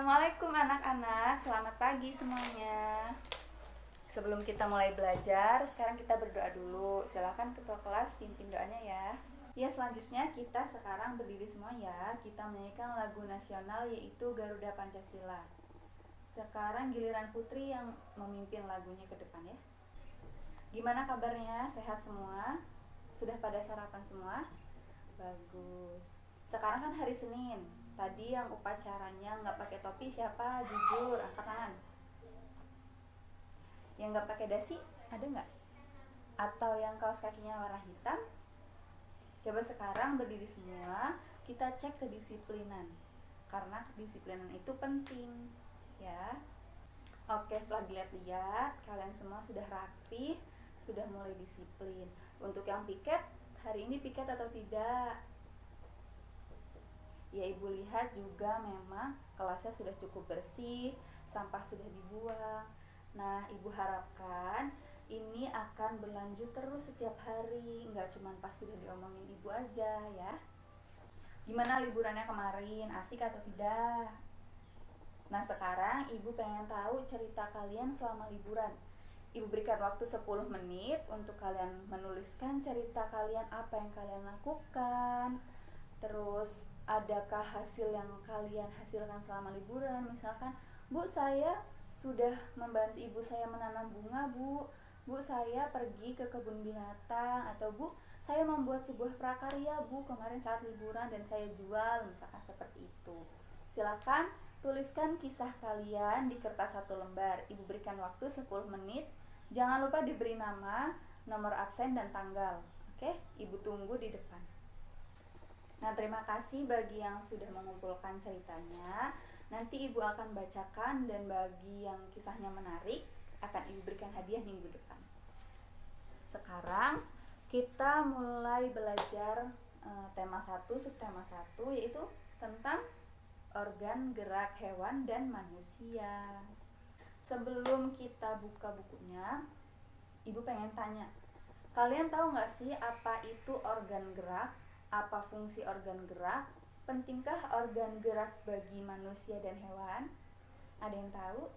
Assalamualaikum anak-anak, selamat pagi semuanya. Sebelum kita mulai belajar, sekarang kita berdoa dulu. Silakan ketua kelas pimpin doanya ya. Ya, selanjutnya kita sekarang berdiri semua ya. Kita menyanyikan lagu nasional yaitu Garuda Pancasila. Sekarang giliran Putri yang memimpin lagunya ke depan ya. Gimana kabarnya? Sehat semua? Sudah pada sarapan semua? Bagus. Sekarang kan hari Senin. Tadi yang upacaranya nggak pakai topi siapa? Jujur, angkat tangan. Yang nggak pakai dasi ada nggak? Atau yang kaos kakinya warna hitam? Coba sekarang berdiri semua, kita cek kedisiplinan. Karena kedisiplinan itu penting, ya. Oke, setelah dilihat-lihat, kalian semua sudah rapi, sudah mulai disiplin. Untuk yang piket, hari ini piket atau tidak? Ya, ibu lihat juga memang kelasnya sudah cukup bersih, sampah sudah dibuang. Nah, ibu harapkan ini akan berlanjut terus setiap hari, nggak cuma pas sudah diomongin ibu aja ya. Gimana liburannya kemarin, asik atau tidak? Nah, sekarang ibu pengen tahu cerita kalian selama liburan. Ibu berikan waktu 10 menit untuk kalian menuliskan cerita kalian, apa yang kalian lakukan. Terus adakah hasil yang kalian hasilkan selama liburan? Misalkan, Bu, saya sudah membantu ibu saya menanam bunga, Bu. Bu, saya pergi ke kebun binatang. Atau, Bu, saya membuat sebuah prakarya, Bu, kemarin saat liburan dan saya jual. Misalkan seperti itu. Silakan tuliskan kisah kalian di kertas 1 lembar. Ibu berikan waktu 10 menit. Jangan lupa diberi nama, nomor absen, dan tanggal. Oke, ibu tunggu di depan. Nah, terima kasih bagi yang sudah mengumpulkan ceritanya. Nanti ibu akan bacakan, dan bagi yang kisahnya menarik akan ibu berikan hadiah minggu depan. Sekarang kita mulai belajar tema 1, subtema 1, yaitu tentang organ gerak hewan dan manusia. Sebelum kita buka bukunya, ibu pengen tanya, kalian tahu nggak sih apa itu organ gerak? Apa fungsi organ gerak? Pentingkah organ gerak bagi manusia dan hewan? Ada yang tahu?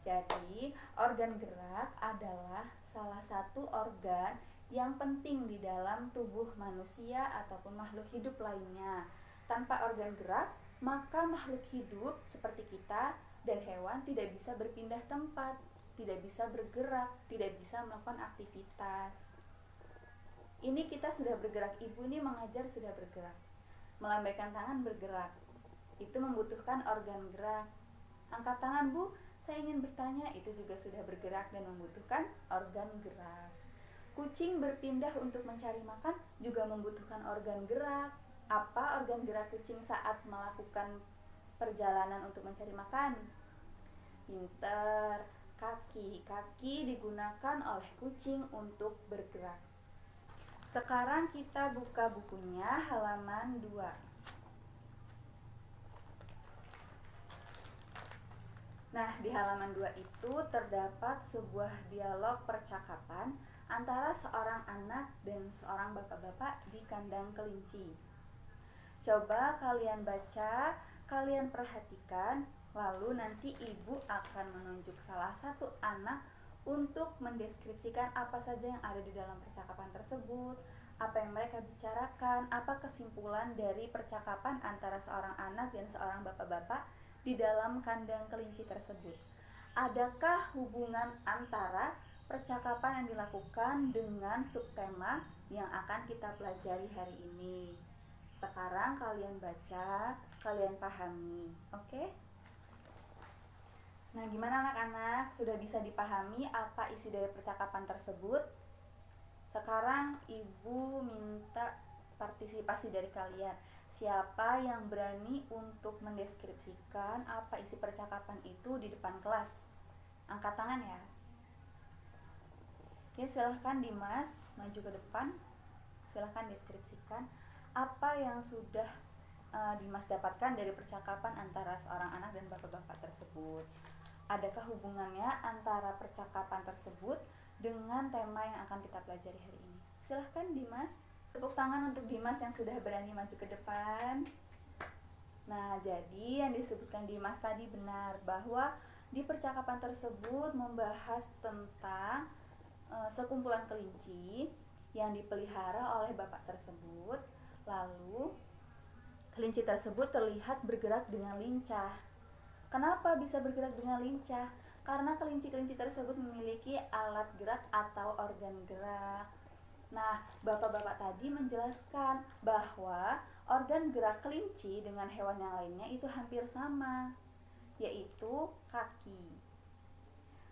Jadi, organ gerak adalah salah satu organ yang penting di dalam tubuh manusia ataupun makhluk hidup lainnya. Tanpa organ gerak, maka makhluk hidup seperti kita dan hewan tidak bisa berpindah tempat, tidak bisa bergerak, tidak bisa melakukan aktivitas. Ini kita sudah bergerak, ibu ini mengajar sudah bergerak. Melambaikan tangan bergerak, itu membutuhkan organ gerak. Angkat tangan, Bu, saya ingin bertanya, itu juga sudah bergerak dan membutuhkan organ gerak. Kucing berpindah untuk mencari makan juga membutuhkan organ gerak. Apa organ gerak kucing saat melakukan perjalanan untuk mencari makan? Pinter, kaki. Kaki digunakan oleh kucing untuk bergerak. Sekarang kita buka bukunya halaman 2. Nah, di halaman 2 itu terdapat sebuah dialog percakapan antara seorang anak dan seorang bapak-bapak di kandang kelinci. Coba kalian baca, kalian perhatikan, lalu nanti ibu akan menunjuk salah satu anak untuk mendeskripsikan apa saja yang ada di dalam percakapan tersebut, apa yang mereka bicarakan, apa kesimpulan dari percakapan antara seorang anak dan seorang bapak-bapak di dalam kandang kelinci tersebut. Adakah hubungan antara percakapan yang dilakukan dengan subtema yang akan kita pelajari hari ini? Sekarang kalian baca, kalian pahami, oke? Nah, gimana anak-anak? Sudah bisa dipahami apa isi dari percakapan tersebut? Sekarang ibu minta partisipasi dari kalian. Siapa yang berani untuk mendeskripsikan apa isi percakapan itu di depan kelas? Angkat tangan ya. Ya, silahkan Dimas, maju ke depan. Silahkan deskripsikan apa yang sudah Dimas dapatkan dari percakapan antara seorang anak dan bapak-bapak tersebut. Adakah hubungannya antara percakapan tersebut dengan tema yang akan kita pelajari hari ini? Silahkan Dimas. Tepuk tangan untuk Dimas yang sudah berani maju ke depan. Nah, jadi yang disebutkan Dimas tadi benar bahwa di percakapan tersebut membahas tentang sekumpulan kelinci yang dipelihara oleh bapak tersebut. Lalu kelinci tersebut terlihat bergerak dengan lincah. Kenapa bisa bergerak dengan lincah? Karena kelinci-kelinci tersebut memiliki alat gerak atau organ gerak. Nah, bapak-bapak tadi menjelaskan bahwa organ gerak kelinci dengan hewan yang lainnya itu hampir sama, yaitu kaki.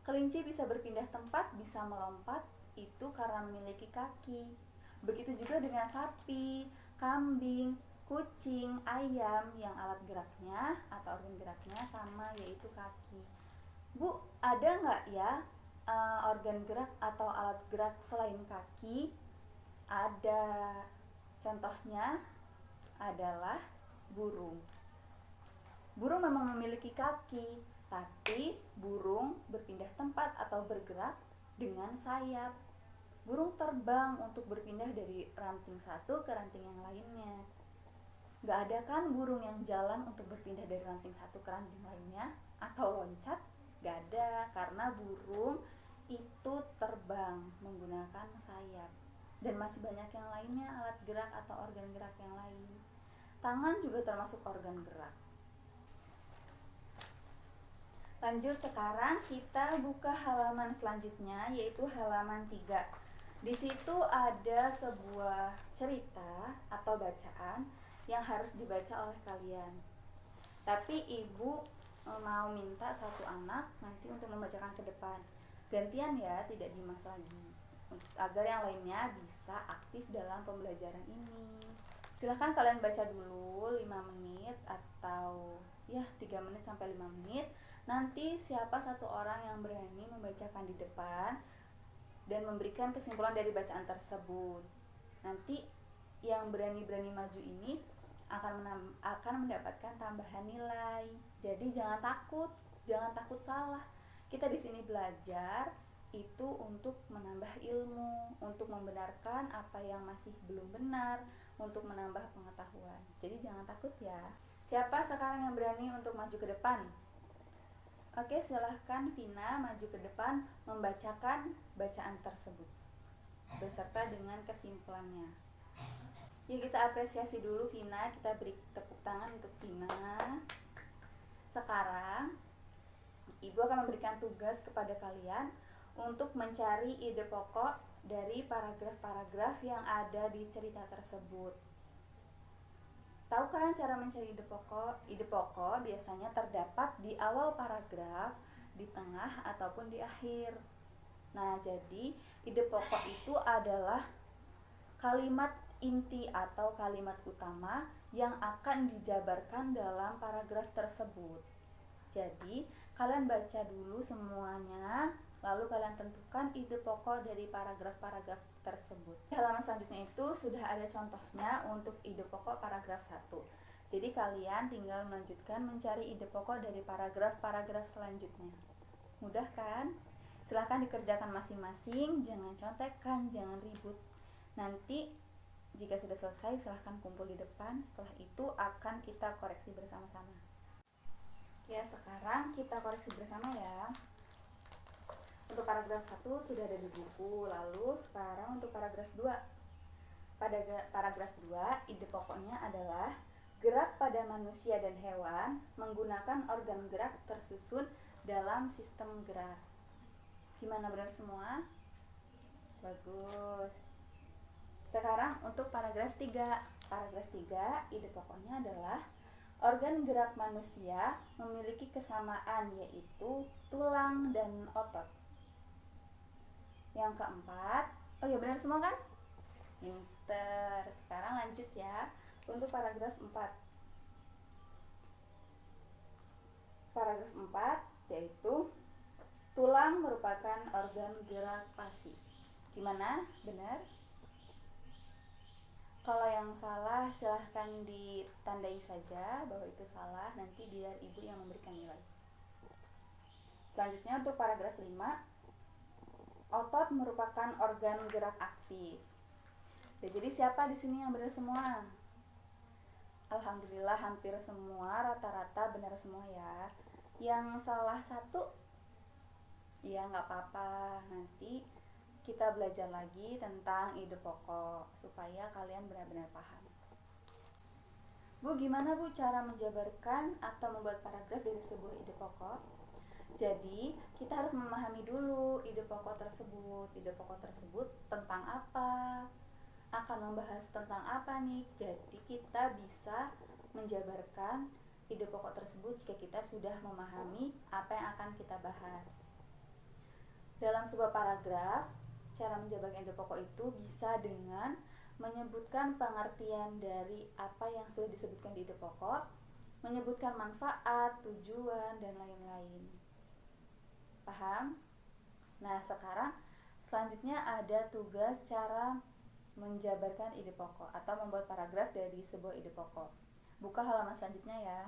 Kelinci bisa berpindah tempat, bisa melompat, itu karena memiliki kaki. Begitu juga dengan sapi, kambing, kucing, ayam yang alat geraknya atau organ geraknya sama, yaitu kaki. Bu, ada nggak ya organ gerak atau alat gerak selain kaki? Ada. Contohnya adalah burung. Burung memang memiliki kaki, tapi burung berpindah tempat atau bergerak dengan sayap. Burung terbang untuk berpindah dari ranting satu ke ranting yang lainnya. Gak ada kan burung yang jalan untuk berpindah dari ranting satu ke ranting lainnya atau loncat? Gak ada, karena burung itu terbang menggunakan sayap. Dan masih banyak yang lainnya, alat gerak atau organ gerak yang lain. Tangan juga termasuk organ gerak. Lanjut, sekarang kita buka halaman selanjutnya, yaitu halaman 3. Di situ ada sebuah cerita atau bacaan yang harus dibaca oleh kalian. Tapi ibu mau minta satu anak nanti untuk membacakan ke depan. Gantian ya, tidak Dimas lagi, agar yang lainnya bisa aktif dalam pembelajaran ini. Silahkan kalian baca dulu 5 menit atau ya 3 menit sampai 5 menit. Nanti siapa satu orang yang berani membacakan di depan dan memberikan kesimpulan dari bacaan tersebut. Nanti yang berani-berani maju ini akan mendapatkan tambahan nilai. Jadi jangan takut salah. Kita di sini belajar itu untuk menambah ilmu, untuk membenarkan apa yang masih belum benar, untuk menambah pengetahuan. Jadi jangan takut ya. Siapa sekarang yang berani untuk maju ke depan? Oke, silahkan Vina maju ke depan membacakan bacaan tersebut beserta dengan kesimpulannya. Ya, kita apresiasi dulu Vina, kita beri tepuk tangan untuk Vina. Sekarang Ibu akan memberikan tugas kepada kalian untuk mencari ide pokok dari paragraf-paragraf yang ada di cerita tersebut. Tahu kan cara mencari ide pokok? Ide pokok biasanya terdapat di awal paragraf, di tengah, ataupun di akhir. Nah, jadi ide pokok itu adalah kalimat inti atau kalimat utama yang akan dijabarkan dalam paragraf tersebut. Jadi, kalian baca dulu semuanya, lalu kalian tentukan ide pokok dari paragraf-paragraf tersebut. Di halaman selanjutnya itu sudah ada contohnya untuk ide pokok paragraf 1. Jadi kalian tinggal melanjutkan mencari ide pokok dari paragraf-paragraf selanjutnya. Mudah kan? Silahkan dikerjakan masing-masing, jangan contekan, jangan ribut. Nanti jika sudah selesai silahkan kumpul di depan, setelah itu akan kita koreksi bersama-sama. Ya, sekarang kita koreksi bersama ya. Untuk paragraf 1 sudah ada di buku, lalu sekarang untuk paragraf 2. Pada paragraf 2, ide pokoknya adalah gerak pada manusia dan hewan menggunakan organ gerak tersusun dalam sistem gerak. Gimana, benar semua? Bagus. Sekarang untuk paragraf 3. Paragraf 3, ide pokoknya adalah organ gerak manusia memiliki kesamaan, yaitu tulang dan otot. Yang keempat, oh ya benar semua kan? Pinter. Sekarang lanjut ya untuk paragraf 4. Paragraf 4 yaitu tulang merupakan organ gerak pasif. Gimana? Benar? Kalau yang salah silahkan ditandai saja bahwa itu salah, nanti biar ibu yang memberikan nilai. Selanjutnya untuk paragraf 5, otot merupakan organ gerak aktif. Jadi siapa di sini yang benar semua? Alhamdulillah hampir semua rata-rata benar semua ya. Yang salah satu ya nggak apa-apa, nanti kita belajar lagi tentang ide pokok supaya kalian benar-benar paham. Bu, gimana Bu cara menjabarkan atau membuat paragraf dari sebuah ide pokok? Jadi, kita harus memahami dulu ide pokok tersebut. Ide pokok tersebut tentang apa? Akan membahas tentang apa nih? Jadi, kita bisa menjabarkan ide pokok tersebut jika kita sudah memahami apa yang akan kita bahas. Dalam sebuah paragraf, cara menjabarkan ide pokok itu bisa dengan menyebutkan pengertian dari apa yang sudah disebutkan di ide pokok, menyebutkan manfaat, tujuan, dan lain-lain. Paham? Nah, sekarang selanjutnya ada tugas cara menjabarkan ide pokok atau membuat paragraf dari sebuah ide pokok. Buka halaman selanjutnya ya.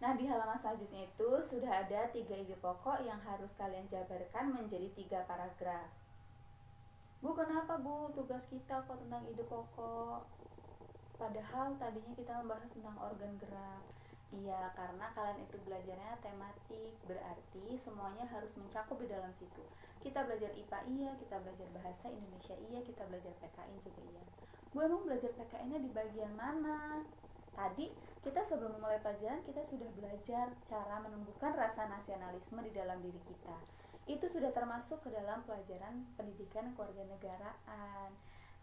Nah, di halaman selanjutnya itu sudah ada 3 ide pokok yang harus kalian jabarkan menjadi 3 paragraf. Bu, kenapa Bu tugas kita kok tentang ide pokok? Padahal tadinya kita membahas tentang organ gerak. Iya, karena kalian itu belajarnya tematik, berarti semuanya harus mencakup di dalam situ. Kita belajar IPA iya, kita belajar bahasa Indonesia iya, kita belajar PKN juga iya. Bu, emang belajar PKN-nya di bagian mana? Tadi kita sebelum memulai pelajaran kita sudah belajar cara menumbuhkan rasa nasionalisme di dalam diri kita. Itu sudah termasuk ke dalam pelajaran pendidikan kewarganegaraan.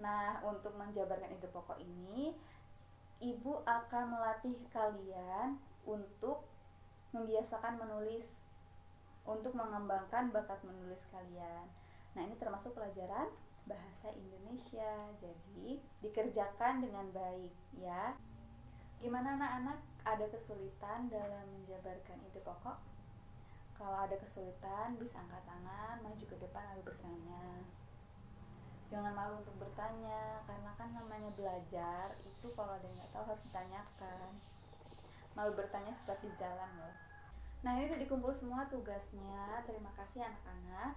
Nah, untuk menjabarkan ide pokok ini, Ibu akan melatih kalian untuk membiasakan menulis, untuk mengembangkan bakat menulis kalian. Nah, ini termasuk pelajaran bahasa Indonesia. Jadi, dikerjakan dengan baik ya. Gimana anak-anak? Ada kesulitan dalam menjabarkan ide pokok? Kalau ada kesulitan, bisa angkat tangan, maju ke depan lalu bertanya. Jangan malu untuk bertanya, karena kan namanya belajar itu kalau ada yang nggak tahu harus ditanyakan. Malu bertanya sesat di jalan loh. Nah, ini udah dikumpul semua tugasnya. Terima kasih anak-anak.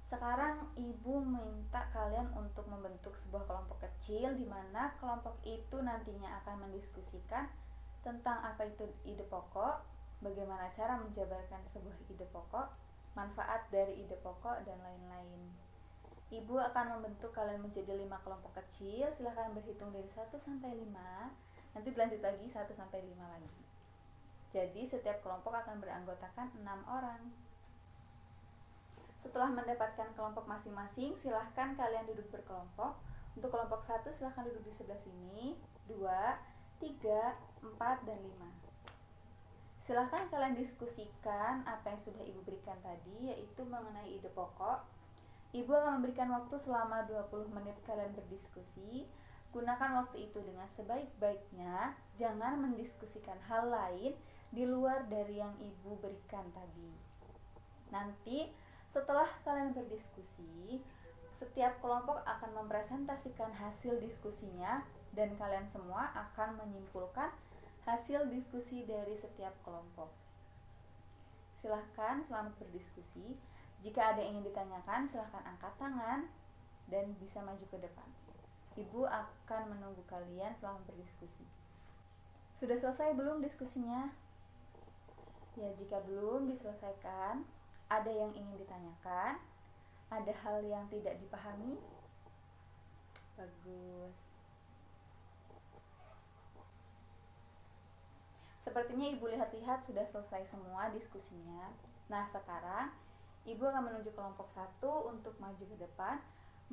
Sekarang Ibu minta kalian untuk membentuk sebuah kelompok kecil, di mana kelompok itu nantinya akan mendiskusikan tentang apa itu ide pokok, bagaimana cara menjabarkan sebuah ide pokok, manfaat dari ide pokok, dan lain-lain. Ibu akan membentuk kalian menjadi 5 kelompok kecil. Silahkan berhitung dari 1 sampai 5. Nanti dilanjut lagi 1 sampai 5 lagi. Jadi setiap kelompok akan beranggotakan 6 orang. Setelah mendapatkan kelompok masing-masing, silahkan kalian duduk berkelompok. Untuk kelompok 1 silahkan duduk di sebelah sini, 2, 3, 4, dan 5. Silahkan kalian diskusikan apa yang sudah Ibu berikan tadi, yaitu mengenai ide pokok. Ibu akan memberikan waktu selama 20 menit kalian berdiskusi. Gunakan waktu itu dengan sebaik-baiknya. Jangan mendiskusikan hal lain di luar dari yang Ibu berikan tadi. Nanti setelah kalian berdiskusi, setiap kelompok akan mempresentasikan hasil diskusinya dan kalian semua akan menyimpulkan hasil diskusi dari setiap kelompok. Silahkan selamat berdiskusi. Jika ada yang ingin ditanyakan, silahkan angkat tangan dan bisa maju ke depan. Ibu akan menunggu kalian selama berdiskusi. Sudah selesai belum diskusinya? Ya, jika belum diselesaikan, ada yang ingin ditanyakan? Ada hal yang tidak dipahami? Bagus. Sepertinya Ibu lihat-lihat sudah selesai semua diskusinya. Nah, sekarang Ibu akan menuju kelompok 1 untuk maju ke depan,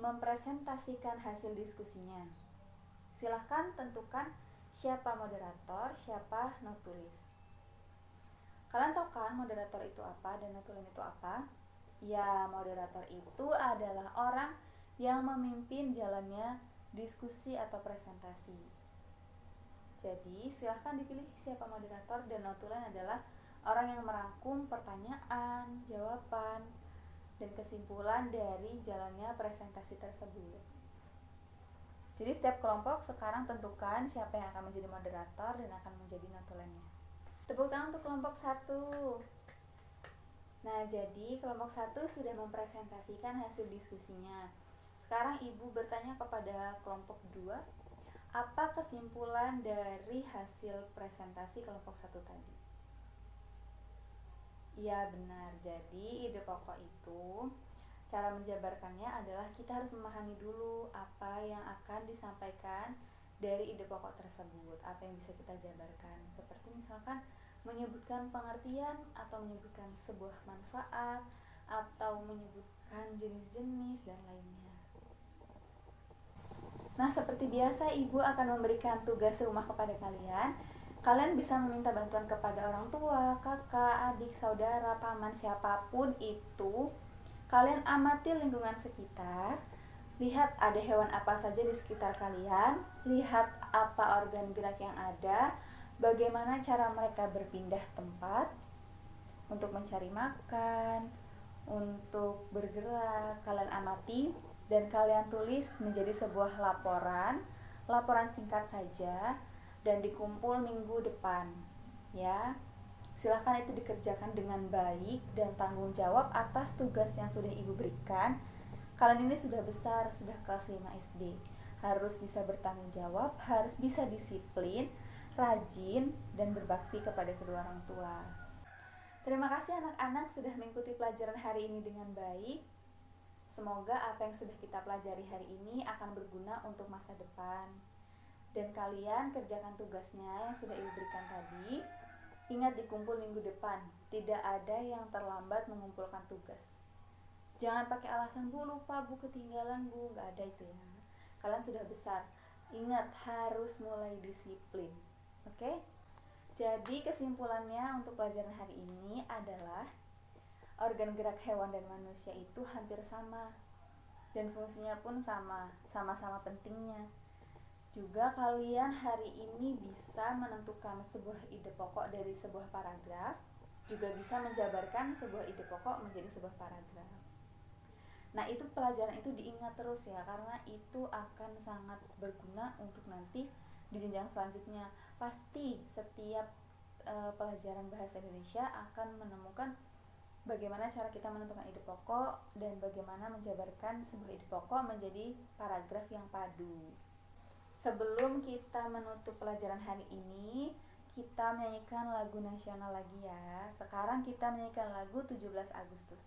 mempresentasikan hasil diskusinya. Silahkan tentukan siapa moderator, siapa notulis. Kalian tahu kan moderator itu apa dan notulen itu apa? Ya, moderator itu adalah orang yang memimpin jalannya diskusi atau presentasi. Jadi, silahkan dipilih siapa moderator, dan notulen adalah orang yang merangkum pertanyaan, jawaban, dan kesimpulan dari jalannya presentasi tersebut. Jadi setiap kelompok sekarang tentukan siapa yang akan menjadi moderator dan akan menjadi notulennya. Tepuk tangan untuk kelompok 1. Nah, jadi kelompok 1 sudah mempresentasikan hasil diskusinya. Sekarang Ibu bertanya kepada kelompok 2, Apa kesimpulan dari hasil presentasi kelompok 1 tadi? Ya benar, jadi ide pokok itu cara menjabarkannya adalah kita harus memahami dulu apa yang akan disampaikan dari ide pokok tersebut, apa yang bisa kita jabarkan, seperti misalkan menyebutkan pengertian atau menyebutkan sebuah manfaat atau menyebutkan jenis-jenis dan lainnya. Nah, seperti biasa Ibu akan memberikan tugas rumah kepada kalian. Kalian bisa meminta bantuan kepada orang tua, kakak, adik, saudara, paman, siapapun itu. Kalian amati lingkungan sekitar, lihat ada hewan apa saja di sekitar kalian, lihat apa organ gerak yang ada, bagaimana cara mereka berpindah tempat untuk mencari makan, untuk bergerak. Kalian amati dan kalian tulis menjadi sebuah laporan singkat saja dan dikumpul minggu depan ya. Silahkan itu dikerjakan dengan baik dan tanggung jawab atas tugas yang sudah Ibu berikan. Kalian ini sudah besar, sudah kelas 5 SD, harus bisa bertanggung jawab, harus bisa disiplin, rajin, dan berbakti kepada kedua orang tua. Terima kasih anak-anak sudah mengikuti pelajaran hari ini dengan baik. Semoga apa yang sudah kita pelajari hari ini akan berguna untuk masa depan. Dan kalian kerjakan tugasnya yang sudah Ibu berikan tadi. Ingat dikumpul minggu depan. Tidak ada yang terlambat mengumpulkan tugas. Jangan pakai alasan Bu lupa, Bu ketinggalan, Bu. Gak ada itu ya. Kalian sudah besar. Ingat harus mulai disiplin. Oke? Jadi kesimpulannya untuk pelajaran hari ini adalah organ gerak hewan dan manusia itu hampir sama dan fungsinya pun sama-sama pentingnya. Juga kalian hari ini bisa menentukan sebuah ide pokok dari sebuah paragraf, juga bisa menjabarkan sebuah ide pokok menjadi sebuah paragraf. Nah, itu pelajaran itu diingat terus ya, karena itu akan sangat berguna untuk nanti di jenjang selanjutnya. Pasti setiap pelajaran bahasa Indonesia akan menemukan bagaimana cara kita menentukan ide pokok dan bagaimana menjabarkan sebuah ide pokok menjadi paragraf yang padu. Sebelum kita menutup pelajaran hari ini, kita menyanyikan lagu nasional lagi ya. Sekarang kita menyanyikan lagu 17 Agustus.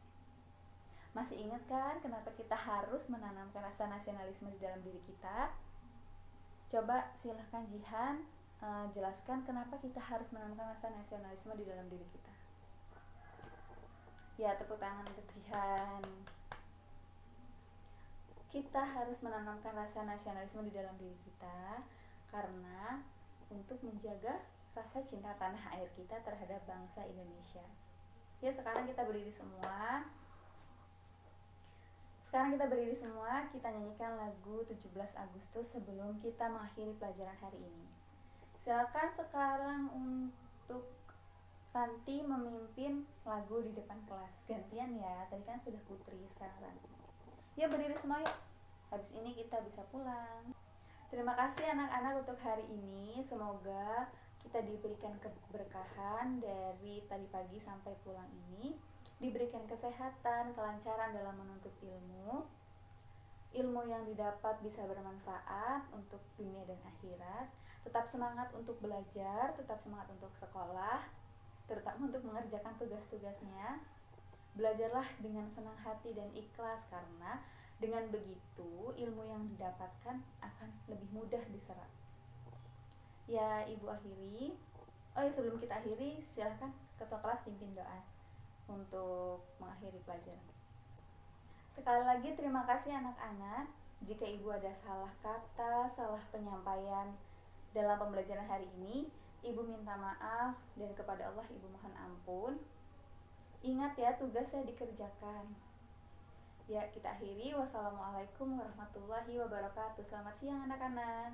Masih ingat kan kenapa kita harus menanamkan rasa nasionalisme di dalam diri kita? Coba silahkan Jihan jelaskan kenapa kita harus menanamkan rasa nasionalisme di dalam diri kita. Ya, tepuk tangan untuk Jihan. Kita harus menanamkan rasa nasionalisme di dalam diri kita karena untuk menjaga rasa cinta tanah air kita terhadap bangsa Indonesia. Ya, sekarang kita berdiri semua. Kita nyanyikan lagu 17 Agustus sebelum kita mengakhiri pelajaran hari ini. Silakan sekarang untuk Ranti memimpin lagu di depan kelas. Gantian ya, tadi kan sudah Putri, sekarang Ranti. Ya, berdiri semua yuk. Habis ini kita bisa pulang. Terima kasih anak-anak untuk hari ini. Semoga kita diberikan keberkahan dari tadi pagi sampai pulang ini. Diberikan kesehatan, kelancaran dalam menuntut ilmu. Ilmu yang didapat bisa bermanfaat untuk dunia dan akhirat. Tetap semangat untuk belajar, tetap semangat untuk sekolah, terutama untuk mengerjakan tugas-tugasnya. Belajarlah dengan senang hati dan ikhlas, karena dengan begitu ilmu yang didapatkan akan lebih mudah diserap. Ya, Ibu akhiri. Oh ya, sebelum kita akhiri, silahkan ketua kelas pimpin doa untuk mengakhiri pelajaran. Sekali lagi terima kasih anak-anak. Jika Ibu ada salah kata, salah penyampaian dalam pembelajaran hari ini, Ibu minta maaf, dan kepada Allah Ibu mohon ampun. Ingat ya, tugasnya dikerjakan. Ya, kita akhiri. Wassalamualaikum warahmatullahi wabarakatuh. Selamat siang anak-anak.